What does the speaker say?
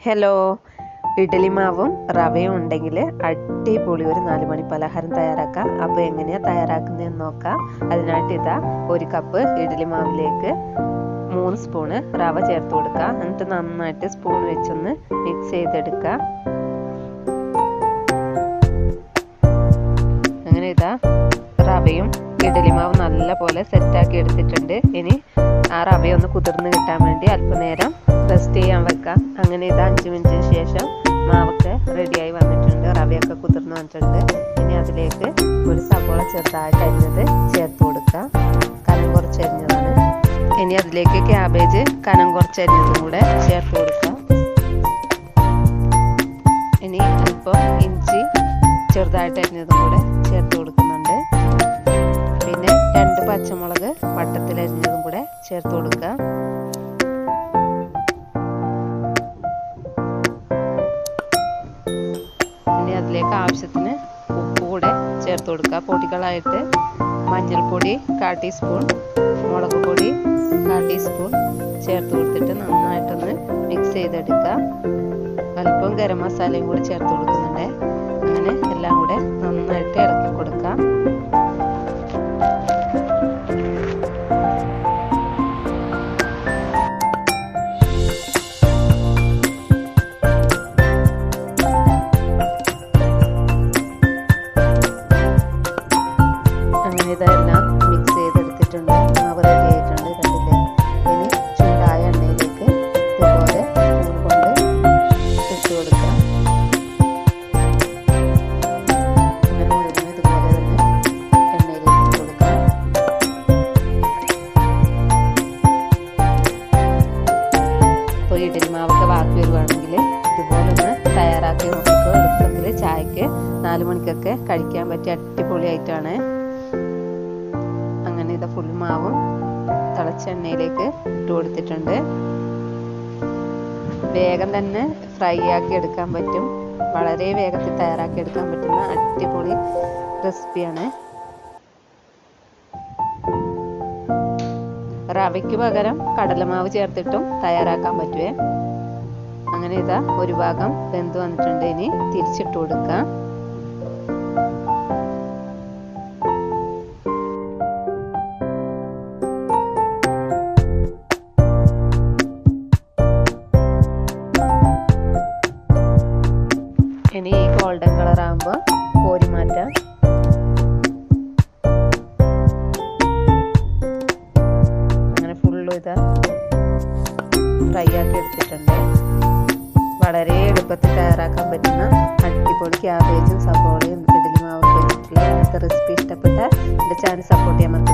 Hello, idli മാവും റവയും ഉണ്ടെങ്കിൽ അടിപൊളി ഒരു 4 മണി പലഹാരം തയ്യാറാക്കാം. അപ്പോൾ എങ്ങനെയാണ് തയ്യാറാക്കുന്നതെന്ന് നോക്കാം. അതിനായിട്ട് ഇതാ 1 കപ്പ് ഇഡ്ഡലി മാവിലേക്ക് 3 സ്പൂണ് റവ ചേർത്ത് കൊടുക്കുക. എന്നിട്ട് നന്നായിട്ട് സ്പൂൺ വെച്ചൊന്ന് മിക്സ് ചെയ്തെടുക്കുക. അങ്ങനെ ഇതാ റവയും ഇഡ്ഡലി മാവ് നല്ല പോലെ സെറ്റാക്കി എടുത്തിട്ടുണ്ട്. ഇനി ആ റവയൊന്ന് കുതിർന്ന് കിട്ടാൻ വേണ്ടി അല്പനേരം റെസ്റ്റ് ചെയ്യാൻ വെക്കാം. അങ്ങനെ ഇത് 5 മിനിറ്റിന് ശേഷം മാവൊക്കെ റെഡിയായി വന്നിട്ടുണ്ട്. റവയൊക്കെ കുതിർന്ന് വന്നിട്ടുണ്ട്. ഇനി അതിലേക്ക് ഒരു സവോള ചെറുതായിട്ട് അരിഞ്ഞത് ചേർത്ത് കൊടുക്കാം. കനം കുറച്ചരിഞ്ഞതാണ്. ഇനി അതിലേക്ക് ക്യാബേജ് കനം കുറച്ചരിഞ്ഞതും കൂടെ ചേർത്ത് കൊടുക്കാം. ഇനി അല്പം ഇഞ്ചി ചെറുതായിട്ട് അരിഞ്ഞതും കൂടെ ചേർത്ത് കൊടുക്കുന്നുണ്ട്. പിന്നെ 2 പച്ചമുളക് വട്ടത്തിൽ അരിഞ്ഞതും കൂടെ ചേർത്ത് കൊടുക്കുക. ഇനി അതിലേക്ക് ആവശ്യത്തിന് ഉപ്പ് കൂടെ ചേർത്ത് കൊടുക്കുക. പൊടികളായിട്ട് മഞ്ഞൾപ്പൊടി 1/4 ടീസ്പൂൺ, മുളക് പൊടി 1/4 ടീസ്പൂൺ ചേർത്ത് കൊടുത്തിട്ട് നന്നായിട്ടൊന്ന് മിക്സ് ചെയ്തെടുക്കുക. അല്പം ഗരം മസാലയും കൂടി ചേർത്ത് കൊടുക്കുന്നുണ്ട്. അങ്ങനെ എല്ലാം കൂടെ നന്നായിട്ട് ഇളക്കി കൊടുക്കാം. അങ്ങനെ ഇതെല്ലാം മിക്സ് ചെയ്തെടുത്തിട്ടുണ്ട്. മാവ് റെഡി ആയിട്ടുണ്ട്. കണ്ടില്ലേ? ഇനി ചൂടായ എണ്ണയിലേക്ക് ഇതുപോലെ സ്പൂൺ കൊണ്ട് ഇട്ട് കൊടുക്കാം. അങ്ങനെ മുഴുവൻ ഇതുപോലെ തന്നെ എണ്ണയിലേക്ക് ഇട്ട് കൊടുക്കാം. അപ്പോൾ ഇഡ്ഡലി മാവൊക്കെ ബാക്കി വരുവാണെങ്കിൽ ഇതുപോലെ ഒന്ന് തയ്യാറാക്കി നോക്കിക്കോ. എളുപ്പത്തിൽ ചായക്ക് 4 മണിക്കൊക്കെ കഴിക്കാൻ പറ്റിയ അടിപൊളിയായിട്ടാണ്. അങ്ങനെ ഇത് ഫുൾ മാവും തിളച്ച എണ്ണയിലേക്ക് ഇട്ട് കൊടുത്തിട്ടുണ്ട്. വേഗം തന്നെ ഫ്രൈ ആക്കി എടുക്കാൻ പറ്റും. വളരെ വേഗത്തിൽ തയ്യാറാക്കി എടുക്കാൻ പറ്റുന്ന അടിപൊളി റെസിപ്പിയാണ്. റവയ്ക്ക് പകരം കടലമാവ് ചേർത്തിട്ടും തയ്യാറാക്കാൻ പറ്റുമേ. അങ്ങനെ ഇതാ ഒരു ഭാഗം വെന്ത് വന്നിട്ടുണ്ട്. ഇനി തിരിച്ചിട്ട് കൊടുക്കാം. ഇനി ഈ ഗോൾഡൻ കളർ ആകുമ്പോൾ കോരി മാറ്റാം. അങ്ങനെ ഫുള്ളും ഇതാ ഫ്രൈ ആക്കി എടുത്തിട്ടുണ്ട്. വളരെ എളുപ്പത്തിൽ തയ്യാറാക്കാൻ പറ്റുന്ന അടിപൊളി ക്യാബേജും സവോളയും ഇഡ്ഡലി മാവും വെച്ചിട്ടുള്ള ഇന്നത്തെ റെസിപ്പി ഇഷ്ടപ്പെട്ട എൻ്റെ ചാനൽ സപ്പോർട്ട് ചെയ്യാൻ മറക്കരുത്.